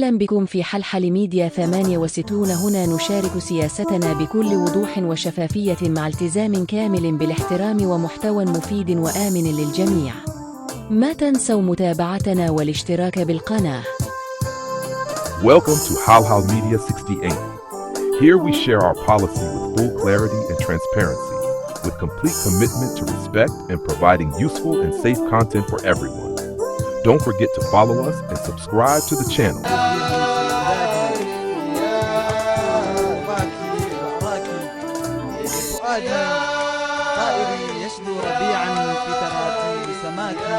أهلا بكم في حلحل ميديا 68. هنا نشارك سياستنا بكل وضوح وشفافية مع التزام كامل بالاحترام ومحتوى مفيد وآمن للجميع. ما تنسوا متابعتنا والاشتراك بالقناة. Welcome to Halhal Media 68. Here we share our policy with full clarity and transparency, with complete commitment to respect and providing useful and safe content for everyone. Don't forget to follow us and subscribe to the channel. يشدو ربيعا في تراتيب سماكي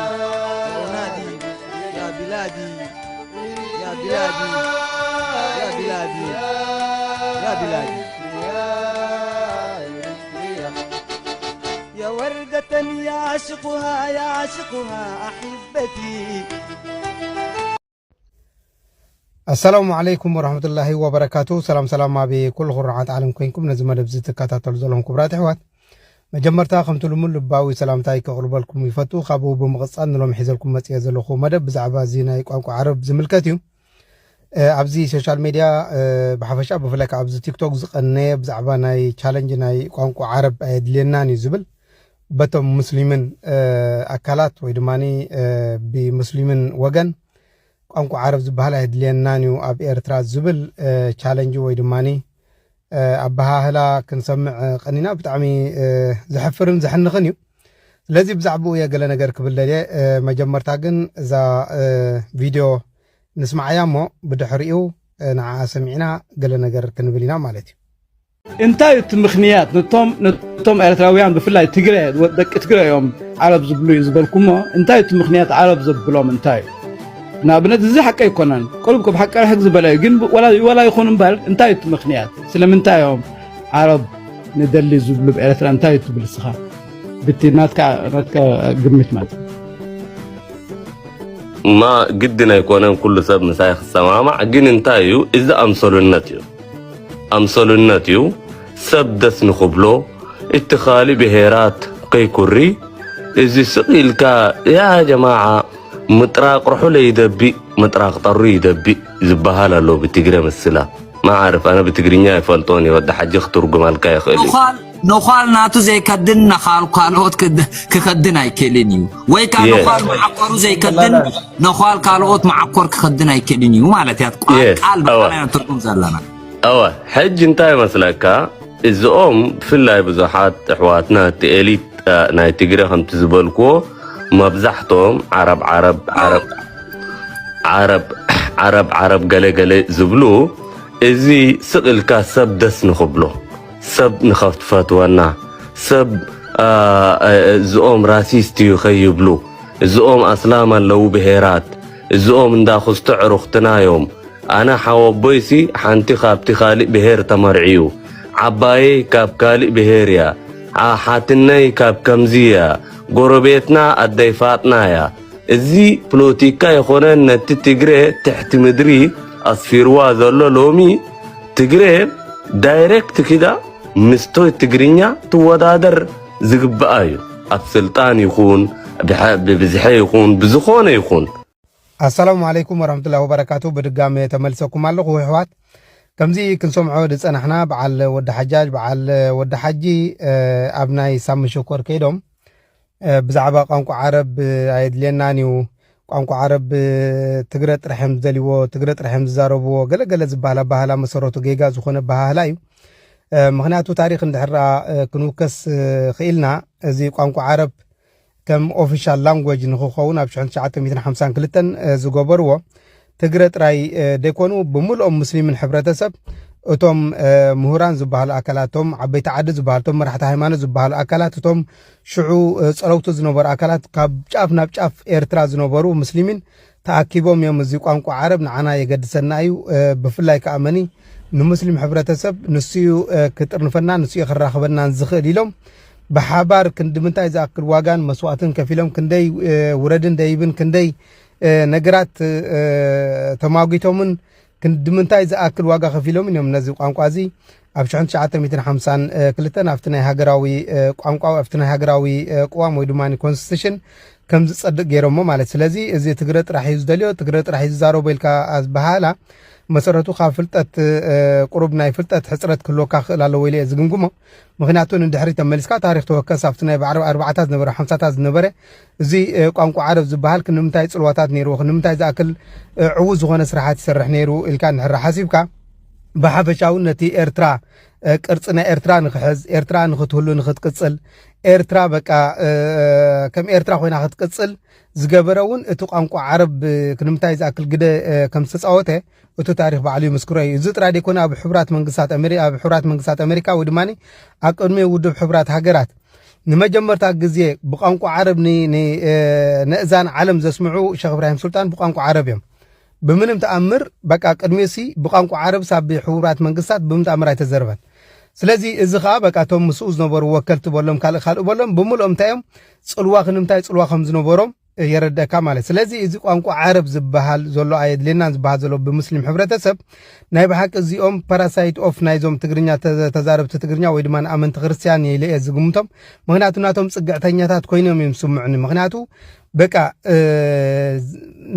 وأنادي يا بلادي يا بلادي يا بلادي يا بلادي يا وردة يعشقها أحبتي. السلام عليكم ورحمة الله وبركاته. سلام بكل غرعات عالم كوينكم نزم دبزت كاتاتل زلهم كبرات حوات مجمرتا خمتلمون لباوي سلامتاي كقربالكم يفتو خابو بمغصان نلوم حيزلكم متيا زلخو مدب بزعبا زينا ቋንቋ عرب زملكتيو ኣብዚ ሶሻል ሚዲያ ብሓፈሻ ብፍላይ ኣብዚ ቲክቶክ ዝቀነየ ብዛዕባ ናይ ቻሌንጅ ናይ ቋንቋ ዓረብ ኣየድልየናን እዩ ዝብል በቶም ሙስሊምን ኣካላት ወይ ድማኒ ብሙስሊምን ወገን ቋንቋ ዓረብ ዝበሃል ኣየድልየናን እዩ ኣብ ኤርትራ ዝብል ቻሌንጅ ወይ ድማኒ ኣባሃህላ ክንሰምዕ ቀኒና ብጣዕሚ ዝሕፍርን ዝሕንኽን እዩ። ስለዚ ብዛዕባኡ የገለ ነገር ክብለለ መጀመርታ ግን እዛ ቪድዮ نسمعها مو بدحريو نع سمعنا قال نجر كنبلينا مالتي انتاي تمخنيات نتوم ارتراويان بفلاي تجري ودك تجري يوم عرب زبلو يزبلكم انتاي تمخنيات عرب زبلوم انتاي نابنت زي حق يكونن قلبكم حق رح زبلاي جن ولا يكون بال انتاي تمخنيات سلام انتاي يوم عرب ندلي زبلو بارترا انتاي تبلسخا بتناتك قمت مات ما قدنا يكونن كل سب مسايخ السمامة عجين انتايو إذا أمصل النتيو سب دس نخبلو اتخالي بهيرات قي كوري إذا سقيل كا يا جماعة مطراق روحو لي يدبي مطراق طري يدبي زبهالا لو بتجري مسلا ما عارف أنا بتجرينيا يفلطوني ودا حاجة يخطر جمال كاي خيلي نخال ناتو زي كدن نخال كالوت كخدن ايكلينيو وي كان نخال معقر زي كدن نخال كالوت معقر كخدن ايكلينيو معناتها قال بقى تركم زلنا حج انتاي مسلكا الزوم في الله بزحات احواتنا تقليت ناي تجري خم تزبلكو مبزحتهم عرب قلي زبلو ازي سقل كاسب دس نخبلو سب نخفت فتوانا سب زوم راسيستي يخيبلو زوم أسلاما لو بهيرات زوم نداخل تعرخ تنايوم أنا حوابيسي حانتي خابتي خالق بهير تمرعيو عباي كاب كالق بهيريا حاتناي كاب كمزية قربيتنا الديفاتنا يا زي بلوتيكا يخونن نتتجري تحت مدري أصفير وازلو لومي تجري دايركت كده مستوى التجرينيا توادر زقبايو السلطان يكون بزحي يكون بزخونه يكون. السلام عليكم ورحمة الله وبركاته. بدقام تملسكم على قوات كمزي كنسمعوا دسنا احنا بعل ود حجاج بعل ود حجي ابناي سام شكر كيدهم بزعبا قانكو عرب عيد لنانيو قانكو عرب تقرأت رحم زليو تقرأت رحم زاربو قال زبالا بهلا مسروتو جيجا زخونه بهلايو مغنياتو تاريخ اندحرا كنوكس خيلنا زي قانكو عرب كم اوفيشال لانجويج نخوخون اب 1952 زغبروا تقرأت راي ديكونو بملؤ مسلمين حبرتسب اتوم مهوران زبال اكلاتهم عبيت عدد زبالتهم مرحت هيمانه زبال اكلاتهم شعو صلوتو زنبر اكلات كاب ጫፍና ጫፍ ኤርትራ ዝነበሩ مسلمين تاكيبهم يوم زي قانكو عرب نعنا يقدسنايو بفلاي كامني نمسلم حبرتسب نسيو كترنفنا نسيو خراخبنا نزخل يلوم بحبار كندمنتاي زاكل واغان مسواتن كفيلم كندي وردن دايبن كندي نغرات تماغيتومن كندمنتاي زاكل واغا خفيلم يوم نزي قانقازي اب 1952 كلتن افتنا هاغراوي قانقاو افتنا هاغراوي قوام ويدماني كونستيشن ከም ዝጸድቅ ገይሮሞ ማለት ስለዚ እዚ ትግረ ጥራሕ እዩ ዝደልዮ ትግረ ጥራሕ እዩ ዝዛረቦ ኢልካ ኣዝበሃላ መሰረቱ ካብ ፍልጠት ቁሩብ ናይ ፍልጠት ሕፅረት ክህልወካ ክእል ኣለዎ ኢለ ዝግምግሞ ምክንያቱ ንድሕሪ ተመሊስካ ታሪክ ተወከስ ኣብቲ ናይ ኣርባዕታት ዝነበረ 50ታት ዝነበረ እዚ ቋንቋ ዓረብ ዝበሃል ክንምንታይ ጽልዋታት ነይሩ ክንምንታይ ዝኣክል ዕዉዝ ዝኾነ ስራሓት ይሰርሕ ነይሩ ኢልካ ንሕራ ሓሲብካ ብሓፈሻው ነቲ ኤርትራ ቅርጽ ናይ ኤርትራ ንክሕዝ ኤርትራ ንክትህሉ ንክትቅጽል ኤርትራ በቃ ከም ኤርትራ ኮይና ክትቅጽል ዝገበረውን እቲ ቋንቋ ዓረብ ክንምታይ ዝኣክል ግደ ከም ዝተጻወተ እቲ ታሪክ ባዕሉ ይምስክሮ እዩ እዚ ጥራይ ደይኮነ ኣብ ሕብራት መንግስታት ኣሜሪካ ወይ ድማኒ ኣብ ቅድሚ ውድብ ሕብራት ሃገራት ንመጀመርታ ግዜ ብቋንቋ ዓረብ ንእዛን ዓለም ዘስምዑ ሼክ ኢብራሂም ሱልጣን ብቋንቋ ዓረብ እዮም ብምንም ተኣምር በቃ ቅድሚሲ ብቋንቋ ዓረብ ሳብ ሕቡራት መንግስታት ብምንም ተኣምር ኣይተዘርበን ስለዚ እዚ ከዓ በቃ ቶም ምስኡ ዝነበሩ ወከልቲ በሎም ካልእ በሎም ብምልኦም እንታዮም ጽልዋ ክንምታይ ጽልዋ ከም ዝነበሮም የረደካ ማለት ስለዚ እዚ ቋንቋ ዓረብ ዝበሃል ዘሎ ኣየድልናን ዝበሃል ዘሎ ብሙስሊም ሕብረተሰብ ናይ ብሓቂ እዚኦም ፓራሳይት ኦፍ ናይዞም ትግርኛ ተዛረብቲ ትግርኛ ወይ ድማ ኣመንቲ ክርስቲያን የይልየ ዝግምቶም ምክንያቱ ናቶም ጽግዕተኛታት ኮይኖም እዮም ስምዑኒ ምክንያቱ በቃ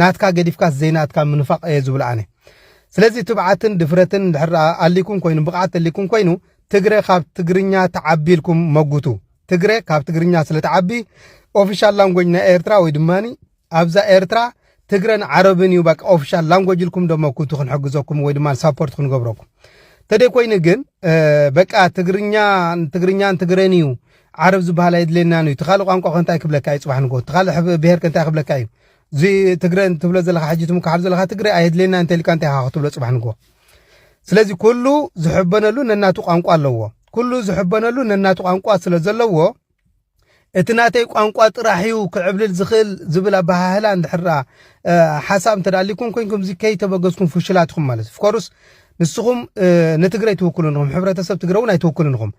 ናትካ ገዲፍካ ዘይናትካ ምንፋቅ እየ ዝብል ኣነ ስለዚ ትብዓትን ድፍረትን ድሕር ኣሊኩም ኮይኑ ብቕዓት ኣሊኩም ኮይኑ ትግረ ካብ ትግርኛ ተዓቢልኩም መጉቱ ትግረ ካብ ትግርኛ ስለ ተዓቢ ኦፊሻል ላንጉዌጅ ናይ ኤርትራ ወይ ድማኒ ኣብዛ ኤርትራ ትግረን ዓረብን እዩ በቃ ኦፊሻል ላንጉዌጅ ኢልኩም ደመኩቱ ክንሕግዘኩም ወይ ድማ ሳፖርት ክንገብረኩም ተደይ ኮይኑ ግን በቃ ትግርኛን ትግረን እዩ ዓረብ ዝበሃል ኣይድለና እዩ ተኻሊ ቋንቋ ከንታይ ክብለካ እዩ ጽባሕ ንጎ ተኻሊ ብሄር ከንታይ ክብለካ እዩ እዚ ትግረን ትብሎ ዘለካ ሕጂ ትምካሓል ዘለካ ትግረ ኣይድለና እንተልካ እንታይ ክትብሎ ጽባሕ ንጎ ስለዚ ኩሉ ዝሕበነሉ ነናቱ ቋንቋ ኣለዎ ኩሉ ዝሕበነሉ ነናቱ ቋንቋ ስለ ዘለዎ እቲ ናተይ ቋንቋ ጥራሕ እዩ ክዕብልል ዝኽእል ዝብል ኣባህላ እንድሕራ ሓሳብ እንተዳሊኩም ኮይንኩም እዚ ከይተበገዝኩም ፍሽላትኩም ማለት ፍኮርስ ንስኹም ንትግራይ ትውክሉንኹም ሕብረተሰብ ትግራይ እውን ኣይትውክሉንኹም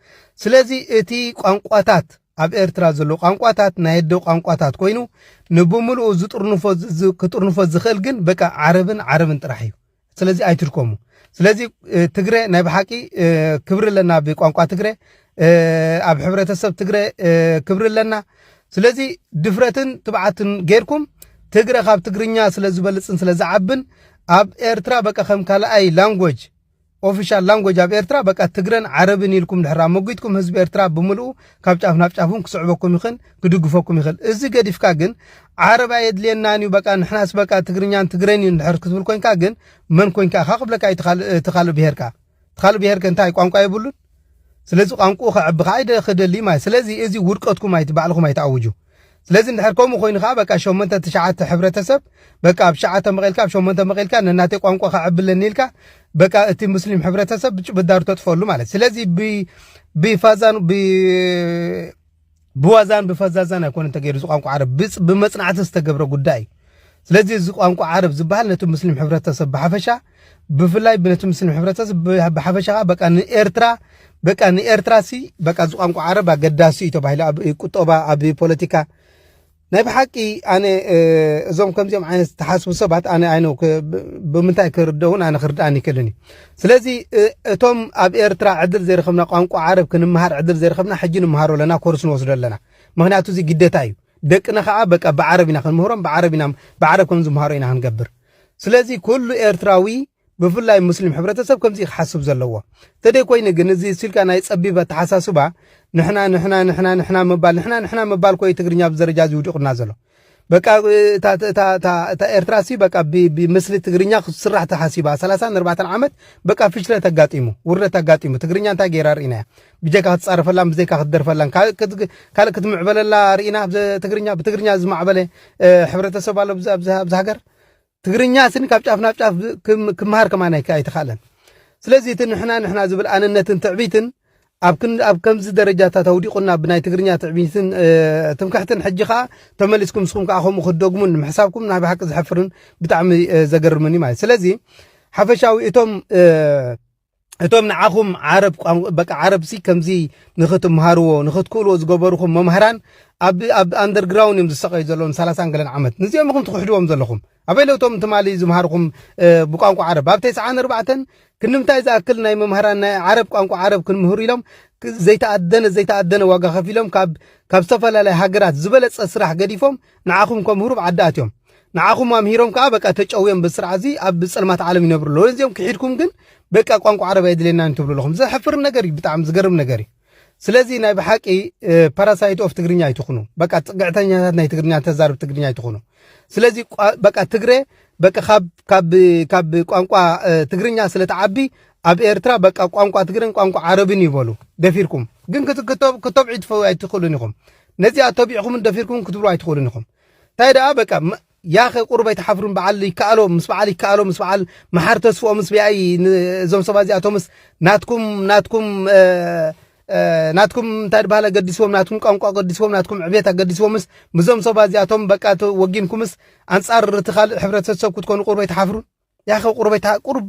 ስለዚ እቲ ቋንቋታት ኣብ ኤርትራ ዘሎ ቋንቋታት ናይ ደው ቋንቋታት ኮይኑ ንብምልኡ ክጥርንፎ ዝኽእል ግን በቃ ዓረብን ጥራሕ እዩ ስለዚ ኣይትርከሙ ስለዚ ትግረ ናይ ብሓቂ ክብሪ ኣለና ብቋንቋ ትግረ ኣብ ሕብረተሰብ ትግረ ክብሪ ኣለና ስለዚ ድፍረትን ትብዓትን ጌርኩም ትግረ ካብ ትግርኛ ስለ ዝበልጽን ስለ ዝዓብን ኣብ ኤርትራ በቃ ከም ካልኣይ ላንጉዌጅ ኦፊሻል ላንጉዌጅ ኣብ ኤርትራ በቃ ትግረን ዓረብን ኢልኩም ድሕራ መጉይትኩም ህዝቢ ኤርትራ ብምልኡ ካብ ጫፍ ናብ ጫፉን ክስዕበኩም ይኽእል ክድግፈኩም ይኽእል እዚ ገዲፍካ ግን ዓረብ ኣየድልየናን እዩ በቃ ንሕናስ በቃ ትግርኛን ትግረን እዩ እንድሕር ክትብል ኮይንካ ግን መን ኮይንካ ካኽብለካ ትኻልእ ብሄርካ እንታይ ቋንቋ የብሉን ስለዚ ቋንቋ ከዕብኻ ኣይደ ክደሊ ማለት ስለዚ እዚ ውድቀትኩም ባዕልኩም ኣይተኣውጁ ስለዚ እንድሕር ከምኡ ኮይኑ ከዓ በቃ 8-9 ሕብረተሰብ በቃ ኣብ 9 መቐልካ ኣብ 8 መቐልካ ነናተይ ቋንቋ ከዕብለኒ ኢልካ በቃ እቲ ሙስሊም ሕብረተሰብ ብዳሩ ተጥፈሉ ማለት ስለዚ ብዋዛን ብፈዛዛን ኣይኮነን ተገይሩ እዚ ቋንቋ ዓረብ ብመጽናዕቲ ዝተገብረ ጉዳይ ስለዚ እዚ ቋንቋ ዓረብ ዝበሃል ነቲ ሙስሊም ሕብረተሰብ ብሓፈሻ ብፍላይ ነቲ ሙስሊም ሕብረተሰብ ብሓፈሻ በቃ ንኤርትራ ሲ በቃ እዚ ቋንቋ ዓረብ ኣገዳሲ እዩ ተባሂሉ ኣብ ቁጠባ ኣብ ፖለቲካ ናይ ብሓቂ ኣነ እዞም ከምዚኦም ዓይነት ተሓስቡ ሰባት ኣነ ኣይነው ብምንታይ ክርደውን ኣነ ክርዳእኒ ይክእልኒ ስለዚ እቶም ኣብ ኤርትራ ዕድል ዘይረኸብና ቋንቋ ዓረብ ክንምሃር ዕድል ዘይረኸብና ሕጂ ንምሃሮ ኣለና ኮርስ ንወስዶ ኣለና ምክንያቱ እዚ ግዴታ እዩ ደቅና ከዓ በቃ ብዓረብ ኢና ክንምህሮም ብዓረብ ከም ዝምሃሮ ኢና ክንገብር ስለዚ ኩሉ ኤርትራዊ ብፍላይ ሙስሊም ሕብረተሰብ ከምዚ ክሓስብ ዘለዎ ተደይ ኮይኑ ግን እዚ ሲልካ ናይ ፀቢበ ተሓሳስባ ንሕና መባል ኮይ ትግርኛ ብደረጃ ዝውድቕና ዘሎ በቃ ta ኤርትራሲ በቃ ብምስሊ ትግርኛ ክስራሕ ተሓሲባ 34 ዓመት በቃ ፍሽለ ተጋጢሙ ውርደ ተጋጢሙ ትግርኛ እንታይ ገይራ ርኢና ብጀካ ክትጻረፈላን ብዘይካ ክትደርፈላን ካልእ ክትምዕበለላ ርኢና ትግርኛ ብትግርኛ ዝማዕበለ ሕብረተሰብ ኣሎ ኣብዚ ሃገር ትግርኛ ስን ካብ ጫፍ ናብ ጫፍ ክመሃር ከማን ኣይተኻለን ስለዚ እቲ ንሕና ዝብል ኣንነትን ትዕቢትን ኣብ ከምዚ ደረጃታት ተውዲቁና ብናይ ትግርኛ ትዕቢትን ትምክሕትን ሕጂኻ ተመሊስኩም ስኩም ከዓ ከምኡ ክደግሙን ምሕሳብኩም ናይ ብሓቂ ዝሕፍርን ብጣዕሚ ዘገርምኒ ማለት ስለዚ ሓፈሻዊ እቶም ንዓኹም ዓረብ በቃ ዓረብሲ ከምዚ ንኽትምሃርዎ ንኽትክእልዎ ዝገበሩኹም መምሃራን ኣብ ኣንደርግራውንድ እዮም ዝሰቀዩ ዘለዎም 30 ገለን ዓመት ንዚኦም ኢኹም ትኽሕድዎም ዘለኹም ኣበይ ለውቶም ትማሊ ዝምሃርኹም ብቋንቋ ዓረብ ኣብ 94 ክንምታይ ዝኣክል ናይ መምሃራን ናይ ዓረብ ቋንቋ ዓረብ ክንምህሩ ኢሎም ዘይተኣደነ ዋጋ ከፊሎም ካብ ዝተፈላለዩ ሃገራት ዝበለጸ ስራሕ ገዲፎም ንዓኹም ከምሁሩ ዓዳትዮም ንዓኹም ኣምሂሮም ከዓ በቃ ተጨውዮም ብስርዓዚ ኣብ ጸልማት ዓለም ይነብሩ ለዚኦም ክሒድኩም ግን በቃ ቋንቋ ዓረብ አይድለና እንትብሉ ለኹም ዘሕፍር ነገር ብጣዕሚ ዝገርም ነገር ስለዚ ናይ ብሓቂ ፓራሳይት ኦፍ ትግርኛ ይትኹኑ በቃ ጽግዕተኛታት ናይ ትግርኛ ተዛርብ ትግርኛ ይትኹኑ ስለዚ በቃ ትግሬ በቃ ካብ ቋንቋ ትግርኛ ስለተዓቢ ኣብ ኤርትራ በቃ ቋንቋ ትግርን ቋንቋ ዓረብን ይበሉ ደፊርኩም ግን ከተብዒ ኣይትኽእሉን ኢኹም ነዚ ኣተቢዕኩም ደፊርኩም ክትብሉ ኣይትኽእሉን ኢኹም ታይዳ በቃ ያኸ ቁርበይ ተሓፍሩን በዓል ይከኣሎ ምስ በዓል መሓር ተስፎ ምስ ቢኣይ እዞም ሰባት እዚኣቶምስ ናትኩም እንታይ ባለ ገዲስዎም ናትኩም ቋንቋ ገዲስዎም ናትኩም ዕቤት ገዲስዎምስ ምዞም ሰባት እዚኣቶም በቃ ወጊንኩምስ አንጻር ትኻል ሕብረተሰብ ክትኮኑ ቁርበይ ተሓፍሩን ያኸ ቁርበይ ቁርብ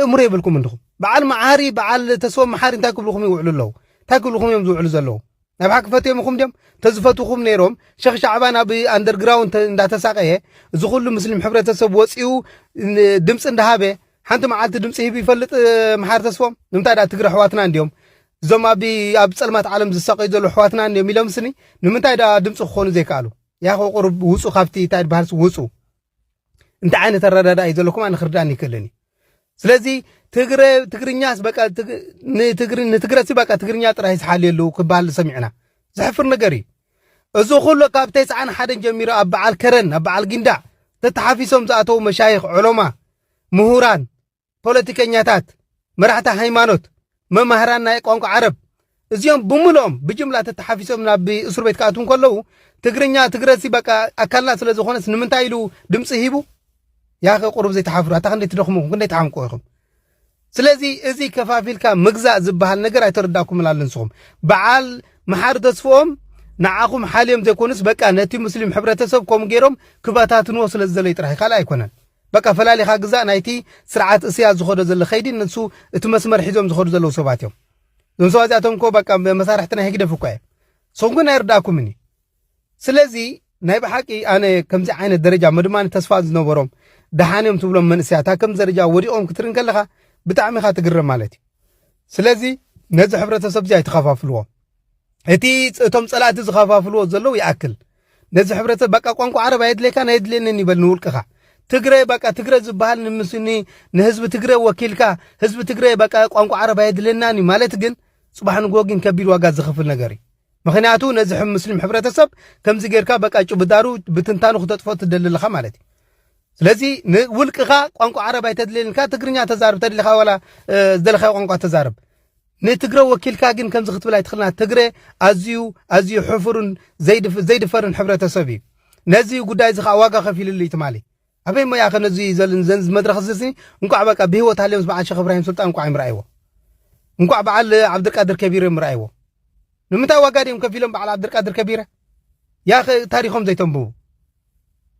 እምሮ ይብልኩም እንድኹም በዓል መዓሪ በዓል ተስፎ መሓሪ እንታይ ክብልኹም ይውዕሉ ኣለዉ እንታይ ክብልኹም እዮም ዝውዕሉ ዘለዉ ናብ ሓቂ ፈትዮምኹም ድዮም ተዝፈትኹም ነይሮም ሸኽ ሻዕባን ኣብ ኣንደርግራውንድ እንዳተሳቀየ እዚ ኩሉ ሙስሊም ሕብረተሰብ ወፂኡ ድምፂ እንዳሃበ ሓንቲ መዓልቲ ድምፂ ሂብ ይፈልጥ መሓር ተስፎም ንምንታይ ዳ ትግረ ኣሕዋትና እንዲዮም እዞም ኣብ ጸልማት ዓለም ዝሰቀዩ ዘሎ ኣሕዋትና እንዲዮም ኢሎም ስኒ ንምንታይ ዳ ድምፂ ክኾኑ ዘይከኣሉ ያኸ ቁርብ ውፁ ካብቲ እንታይ ድበሃልስ ውፁ እንታይ ዓይነት ኣረዳዳ እዩ ዘለኩም ኣነ ክርዳእኒ ይክእልኒ ስለዚ ትግርኛስ በቃ ንትግረሲ በቃ ትግርኛ ጥራይ ዝሓልየሉ ክበሃል ሰሚዕና ዘሕፍር ነገር እዩ እዚ ኩሉ ካብ 91 ጀሚሩ ኣብ በዓል ከረን ኣብ በዓል ጊንዳዕ ተተሓፊሶም ዝኣተው መሻይኽ ዑለማ ምሁራን ፖለቲከኛታት መራሕቲ ሃይማኖት መማህራን ናይ ቋንቋ ዓረብ እዚኦም ብምሎም ብጅምላ ተተሓፊሶም ናብ እስር ቤት ካኣትውን ከለዉ ትግርኛ ትግረሲ በቃ ኣካልና ስለ ዝኾነስ ንምንታይ ኢሉ ድምፂ ሂቡ ያኸ ቁርብ ዘይተሓፍሩ ኣታ ክንደይ ትደኽሙኩም ክንደይ ተሓምቆ ኢኹም ስለዚ እዚ ከፋፊልካ ምግዛእ ዝበሃል ነገር ኣይተረዳእኩም ንስኹም በዓል መሓር ተስፎኦም ንዓኹም ሓልዮም ዘይኮኑስ በቃ ነቲ ሙስሊም ሕብረተሰብ ከምኡ ገይሮም ክባታትንዎ ስለ ዝዘለዩ ጥራሕ ካልእ ኣይኮነን በቃ ፈላሊኻ ግዛእ ናይቲ ስርዓት እስያ ዝኸዶ ዘሎ ኸይዲ ንሱ እቲ መስመር ሒዞም ዝኸዱ ዘለዉ ሰባት እዮም እዞም ሰባት እዚኣቶም እኮ በቃ መሳርሕቲ ናይ ህግደፍ እኳ እዮም ንስኹም ግን ኣይርዳእኩምኒ ስለዚ ናይ ብሓቂ ኣነ ከምዚ ዓይነት ደረጃ ምድማኒ ተስፋ ዝነበሮም ደሓንዮም ትብሎም መንእስያት ከምዚ ደረጃ ወዲቖም ክትርን ከለኻ ብጣዕሚ ኢኻ ትግረም ማለት እዩ ስለዚ ነዚ ሕብረተሰብ እዚ ኣይትኸፋፍልዎ እቲ እቶም ጸላእቲ ዝኸፋፍልዎ ዘለዉ ይኣክል ነዚ ሕብረተሰብ በቃ ቋንቋ ዓረብ ኣየድለየካ ናየድልየንን ይበል ንውልቅኻ ትግረ በቃ ትግረ ዝበሃል ንምስኒ ንህዝቢ ትግረ ወኪልካ ህዝቢ ትግረ በቃ ቋንቋ ዓረብ ኣየድልየናን ማለት ግን ጽባሕ ንጎጊን ከቢድ ዋጋ ዝኽፍል ነገር እዩ ምክንያቱ ነዚ ሙስሊም ሕብረተሰብ ከምዚ ጌርካ በቃ ጭብዳሩ ብትንታኑ ክተጥፎ ትደልልኻ ማለት እዩ ስለዚ ንውልቅኻ ቋንቋ ዓረብ ኣይተድልየንካ ትግርኛ ተዛርብ ተድልኻ ወላ ዝደለኻዮ ቋንቋ ተዛርብ ንትግረ ወኪልካ ግን ከምዚ ክትብል ኣይትኽእልና ትግረ ኣዝዩ ሕፉርን ዘይድፈርን ሕብረተሰብ እዩ ነዚ ጉዳይ እዚ ከዓ ዋጋ ከፊልሉ እዩ ትማሊ ኣበይ ሞ ያኸ ነዚ ዘንዝ መድረኽ ዝስኒ እንኳዕ በቃ ብሂወት ሃልዮም በዓል ሸኽ እብራሂም ሱልጣን እንኳዕ ይምርኣይዎ እንኳዕ በዓል ዓብድልቃድር ከቢረ ይምርኣይዎ ንምንታይ ዋጋ ድዮም ከፊሎም በዓል ዓብድልቃድር ከቢረ ያኸ ታሪኾም ዘይተንብቡ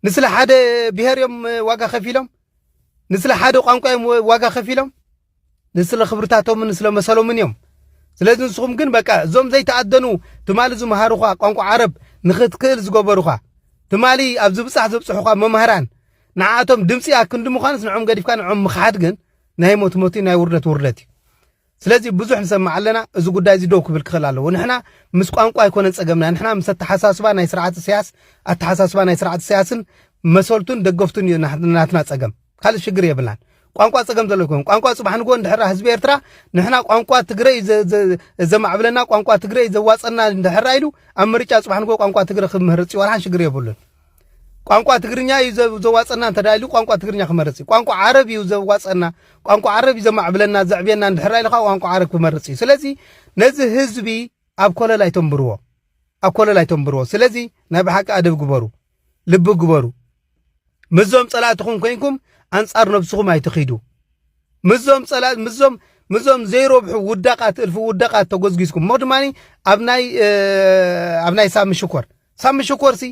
ንስለ ሓደ ብሄር እዮም ዋጋ ከፊሎም ንስለ ሓደ ቋንቋ እዮም ዋጋ ከፊሎም ንስለ ክብርታቶምን ንስለ መሰሎምን እዮም ስለዚ ንስኹም ግን በቃ እዞም ዘይተኣደኑ ትማሊ ዝመሃሩኻ ቋንቋ ዓረብ ንኽትክእል ዝገበሩኻ ትማሊ ኣብ ዝብፃሕ ዘብፅሑኻ መምሃራን ንዓቶም ድምፂ ኣክንዲ ምዃንስ ንዖም ገዲፍካ ንዖም ምኽሓድ ግን ናይ ሞት ናይ ውርደት እዩ ስለዚ ብዙሕ ንሰማዕ ኣለና እዚ ጉዳይ እዚ ደው ክብል ክኽእል ኣለዎ ንሕና ምስ ቋንቋ ኣይኮነን ፀገምና ንሕና ምስ ኣተሓሳስባ ናይ ስርዓት ስያስ ኣተሓሳስባ ናይ ስርዓት ስያስን መሰልቱን ደገፍቱን እዩ ናትና ፀገም ካልእ ሽግር የብልናን ቋንቋ ፀገም ዘሎ ይኮን ቋንቋ ጽባሕ ንጎ እንድሕራ ህዝቢ ኤርትራ ንሕና ቋንቋ ትግረይ ዘማዕብለና ቋንቋ ትግረይ ዘዋፀና እንድሕራ ኢሉ ኣብ ምርጫ ጽባሕ ንጎ ቋንቋ ትግረይ ክምህርፅ ይወርሃን ሽግር የብሉን ቋንቋ ትግርኛ እዩ ዘዋፀና እንተዳይሉ ቋንቋ ትግርኛ ክመርፅ ቋንቋ ዓረብ እዩ ዘዋፀና ቋንቋ ዓረብ እዩ ዘማዕብለና ዘዕብየና እንድሕራ ኢልኻ ቋንቋ ዓረብ ክመርፅ እዩ ስለዚ ነዚ ህዝቢ ኣብ ኮለል ኣይተንብርዎ ስለዚ ናይ ብሓቂ ኣደብ ግበሩ ልቢ ግበሩ ምዞም ጸላእትኹም ኮይንኩም አንጻር ነብስኹም ኣይትኺዱ ምዞም ዘይረብሑ ውዳቃት እልፉ ውዳቃት ተጎዝጊዝኩም ሞድማኒ ኣብ ናይ ሳሚ ሽኮር ሲ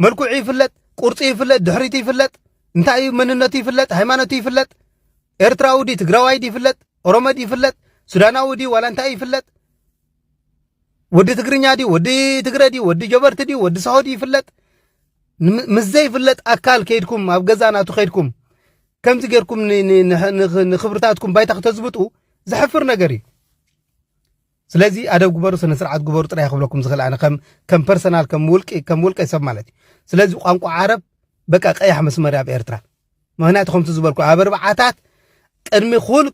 መልኩዕ ይፍለጥ ቁርፂ ይፍለጥ ድሕሪት ይፍለጥ እንታይ መንነቱ ይፍለጥ ሃይማኖቱ ይፍለጥ ኤርትራዊ ዲ ትግራዋይ ዲ ይፍለጥ ኦሮሞ ዲ ይፍለጥ ሱዳናዊ ዲ ዋላ እንታይ ይፍለጥ ወዲ ትግርኛ ዲ ወዲ ትግረ ዲ ወዲ ጀበርቲ ዲ ወዲ ሳሆዲ ይፍለጥ ምስ ዘይፍለጥ ኣካል ከይድኩም ኣብ ገዛናቱ ከይድኩም ከምዚ ጌርኩም ንኽብርታትኩም ባይታ ክተዝብጡ ዘሕፍር ነገር እዩ ስለዚ ኣደብ ግበሩ ስነ ስርዓት ግበሩ ጥራይ ክብለኩም ዝኽእል ኣነ ከም ፐርሰናል ከም ውልቀ ሰብ ማለት እዩ ስለዚ ቋንቋ ዓረብ በቃ ቀያሕ መስመር ኣብ ኤርትራ ምክንያቱ ከምቲ ዝበልኩ ኣብ ኣርባዓታት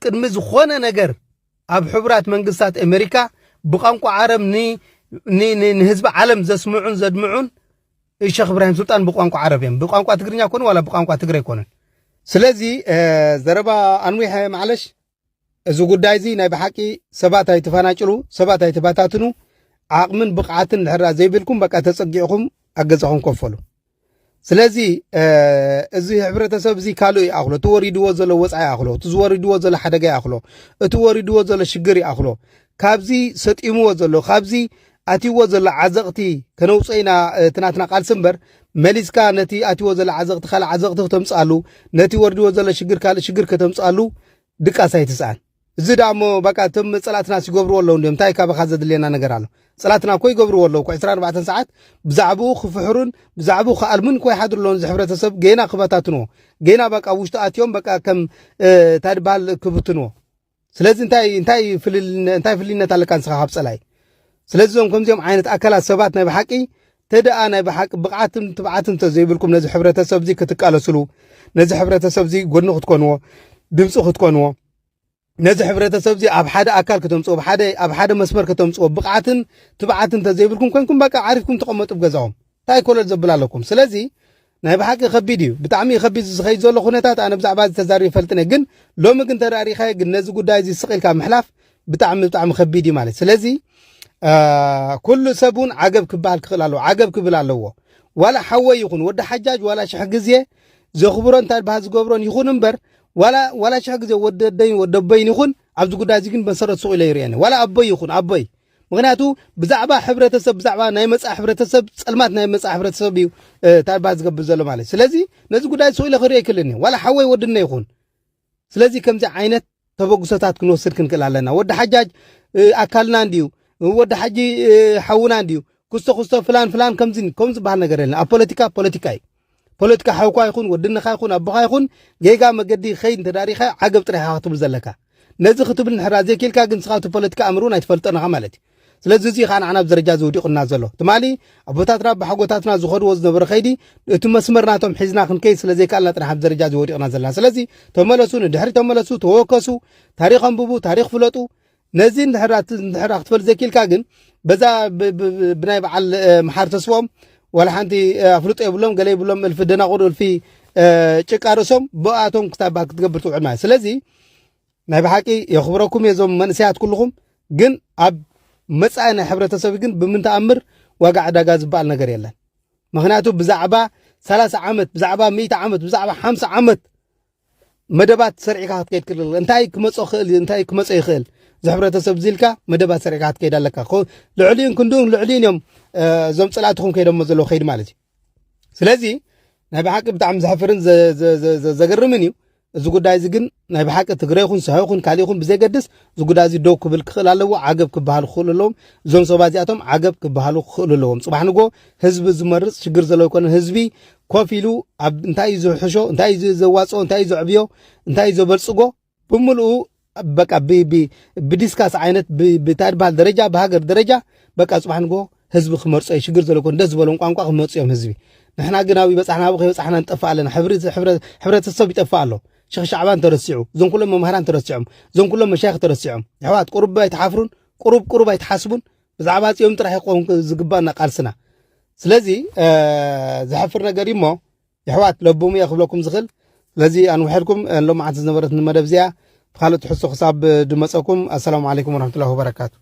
ቅድሚ ዝኾነ ነገር ኣብ ሕቡራት መንግስታት ኣሜሪካ ብቋንቋ ዓረብ ንህዝቢ ዓለም ዘስምዑን ዘድምዑን ሼክ ኢብራሂም ሱልጣን ብቋንቋ ዓረብ እዮም ብቋንቋ ትግርኛ ኮነ ወላ ብቋንቋ ትግራይ ኮነ ስለዚ ዘረባ አንዊሐ ማዕለሽ እዚ ጉዳይ እዚ ናይ ብሓቂ ሰባት ኣይተፈናጭሉ ሰባት ኣይተባታትኑ ዓቕምን ብቕዓትን ድሕራ ዘይብልኩም በቃ ተጸጊዕኩም ኣገዛኹም ከፈሉ ስለዚ እዚ ሕብረተሰብ እዚ ካልእ ይኣኽሎ እቲ ወሪድዎ ዘሎ ወፃኢ ይኣኽሎ እቲ ዝወሪድዎ ዘሎ ሓደጋ ይኣኽሎ እቲ ወሪድዎ ዘሎ ሽግር ይኣኽሎ ካብዚ ሰጢምዎ ዘሎ ካብዚ ኣትይዎ ዘሎ ዓዘቕቲ ከነውፀይና ትናትና ቃልሲ እምበር መሊስካ ነቲ ኣትይዎ ዘሎ ዓዘቕቲ ካልእ ዓዘቕቲ ከተምፅኣሉ ነቲ ወሪድዎ ዘሎ ሽግር ካልእ ሽግር ከተምፅኣሉ ድቃስ ኣይትስኣን እዚ ዳሞ በቃ እቶም ፀላእትና ሲገብርዎ ኣለዉ እንዲኦም እንታይ ካባኻ ዘድልየና ነገር ኣሎ ፀላእትና ኮ ይገብርዎ ኣለዉ 24 ሰዓት ብዛዕባኡ ክፍሕሩን ብዛዕባኡ ክኣልሙን ኮ ይሓድርሎን ዝሕብረተሰብ ጌና ክበታትንዎ ጌና በቃ ውሽጢ ኣትዮም በቃ ከም ታድባል ክብትንዎ ስለዚ እንታይ ፍልልነት ኣለካ ንስኻ ካብ ፀላይ ስለዚ ዞም ከምዚኦም ዓይነት ኣካላት ሰባት ናይ ብሓቂ ተደኣ ናይ ብሓቂ ብቕዓትን ትብዓትን ተዘይብልኩም ነዚ ሕብረተሰብ እዚ ክትቃለስሉ ነዚ ሕብረተሰብ እዚ ጎኒ ክትኮንዎ ድምፂ ክትኮንዎ ነዚ ሕብረተሰብ እዚ ኣብ ሓደ ኣካል ከተምፅኦ ኣብ ሓደ መስመር ከተምፅኦ ብቕዓትን ትብዓትን ተዘይብልኩም ኮንኩም በቃ ዓሪፍኩም ተቐመጡ ብገዛኦም እንታይ ኮለል ዘብል ኣለኩም ስለዚ ናይ ብሓቂ ከቢድ እዩ ብጣዕሚ ከቢድ ዝኸይድ ዘሎ ኩነታት ኣነ ብዛዕባ ዝተዛሪብ ይፈልጥነ ግን ሎሚ ግን ተዳሪኸ ግን ነዚ ጉዳይ እዚ ስቂልካ ምሕላፍ ብጣዕሚ ከቢድ እዩ ማለት ስለዚ ኩሉ ሰቡን ዓገብ ክበሃል ክኽእል ኣለዎ ዓገብ ክብል ኣለዎ ዋላ ሓወይ ይኹን ወዲ ሓጃጅ ዋላ ሽሕ ግዜ ዘኽብሮ እንታይ ባህ ዝገብሮን ይኹን እምበር ዋላ ሽሕ ግዜ ወደበይን ይኹን ኣብዚ ጉዳይ እዚ ግን መሰረት ሱቕ ኢለ ይርአኒ ዋላ ኣቦይ ይኹን ኣቦይ ምክንያቱ ብዛዕባ ሕብረተሰብ ብዛዕባ ናይ መጻእ ሕብረተሰብ ጸልማት ናይ መጻእ ሕብረተሰብ እዩ ታርባ ዝገብር ዘሎ ማለት ስለዚ ነዚ ጉዳይ ሱቕ ኢለ ክርኢ ይክልኒ ዋላ ሓወይ ወድና ይኹን ስለዚ ከምዚ ዓይነት ተበጉሶታት ክንወስድ ክንክእል ኣለና ወዲ ሓጃጅ ኣካልና እንዲዩ ወዲ ሓጂ ሓውና እንዲዩ ክስቶ ፍላን ከምዚ በሃል ነገር የለና ኣብ ፖለቲካ ሓውኳ ይኹን ወድንኻ ይኹን ኣቦኻ ይኹን ጌጋ መገዲ ኸይድ ተዳሪኻ ዓገብ ጥራይኻ ክትብል ዘለካ ነዚ ክትብል ንሕራ ዘይክልካ ግን ስኻብቲ ፖለቲካ ኣምሩን ኣይትፈልጠናኻ ማለት እዩ ስለዚ እዚ ከዓ ንዓና ብደረጃ ዝውዲቕና ዘሎ ትማሊ ኣቦታትና ብሓጎታትና ዝኸድዎ ዝነበረ ኸይዲ እቲ መስመርናቶም ሒዝና ክንከይድ ስለዘይከኣልና ጥራሕ ኣብ ደረጃ ዝውዲቕና ዘለና ስለዚ ተመለሱ ንድሕሪ ተመለሱ ተወከሱ ታሪኽ ኣንብቡ ታሪኽ ፍለጡ ነዚ ንድሕራ ክትፈልጥ ዘይክልካ ግን በዛ ብናይ በዓል መሓር ተስቦም ወላ ሓንቲ ኣፍልጦ የብሎም ገለ የብሎም እልፊ ደናቑር እልፊ ጭቃ ርእሶም ብኣቶም ክታባል ክትገብር ትውዕል ማለት ስለዚ ናይ ብሓቂ የኽብረኩም እዞም መንእሰያት ኩልኹም ግን ኣብ መጻኢ ናይ ሕብረተሰብ ግን ብምንተኣምር ዋጋ ዕዳጋ ዝበሃል ነገር የለን ምክንያቱ ብዛዕባ 30 ዓመት ብዛዕባ 100 ዓመት ብዛዕባ 50 ዓመት መደባት ሰሪዕካ ክትከይድ ክልል እንታይ ክመፅእ ይኽእል ዝሕብረተሰብ ዝልካ መደባት ሰሪዕካ ክትከይድ ኣለካ ልዕሊኡን ክንዱን ልዕሊኡን እዮም እዞም ፀላእትኩም ከይዶሞ ዘለዎ ኸይድ ማለት እዩ ስለዚ ናይ ብሓቂ ብጣዕሚ ዘሕፍርን ዘገርምን እዩ እዚ ጉዳይ እዚ ግን ናይ ብሓቂ ትግራይ ይኹን ሰሃ ይኹን ካልእ ይኹን ብዘይገድስ እዚ ጉዳይ እዚ ደው ክብል ክኽእል ኣለዎ ዓገብ ክበሃሉ ክኽእሉ ኣለዎም እዞም ሰባት እዚኣቶም ዓገብ ክበሃሉ ክኽእሉ ኣለዎም ፅባሕ ንጎ ህዝቢ ዝመርፅ ሽግር ዘለዎ ይኮነን ህዝቢ ኮፍ ኢሉ ኣብ እንታይ እዩ ዝሕሾ እንታይ እዩ ዘዋፅኦ እንታይ እዩ ዘዕብዮ እንታይ እዩ ዘበልፅጎ ብምልኡ በቃ ብዲስካስ ዓይነት ብታድባል ደረጃ ብሃገር ደረጃ በቃ ፅባሕ ንጎ ህዝቢ ክመርፆ እዩ ሽግር ዘሎ ይኮን ደስ ዝበሎም ቋንቋ ክመርፁ እዮም ህዝቢ ንሕና ግን ኣብ በፃሕና ከይበፃሕና ንጠፋ ኣለና ሕብረተሰብ ይጠፋ ኣሎ ሸኽ ሻዕባን ተረሲዑ እዞም ኩሎም መምህራን ተረሲዖም እዞም ኩሎም መሻይኽ ተረሲዖም ኣሕዋት ቁሩብ ኣይተሓፍሩን ቁሩብ ኣይተሓስቡን ብዛዕባ እዚኦም ጥራሕ ይቆም ዝግባእና ቃልስና ስለዚ ዝሕፍር ነገር እሞ ኣሕዋት ለቦሙ የኽብለኩም ዝኽእል ስለዚ ኣንውሕልኩም ሎማዓንቲ ዝነበረት ንመደብ እዚኣ ብካልእ ትሕሶ ክሳብ ድመፀኩም ኣሰላሙ ዓለይኩም ወረሕመቱላሂ ወበረካቱ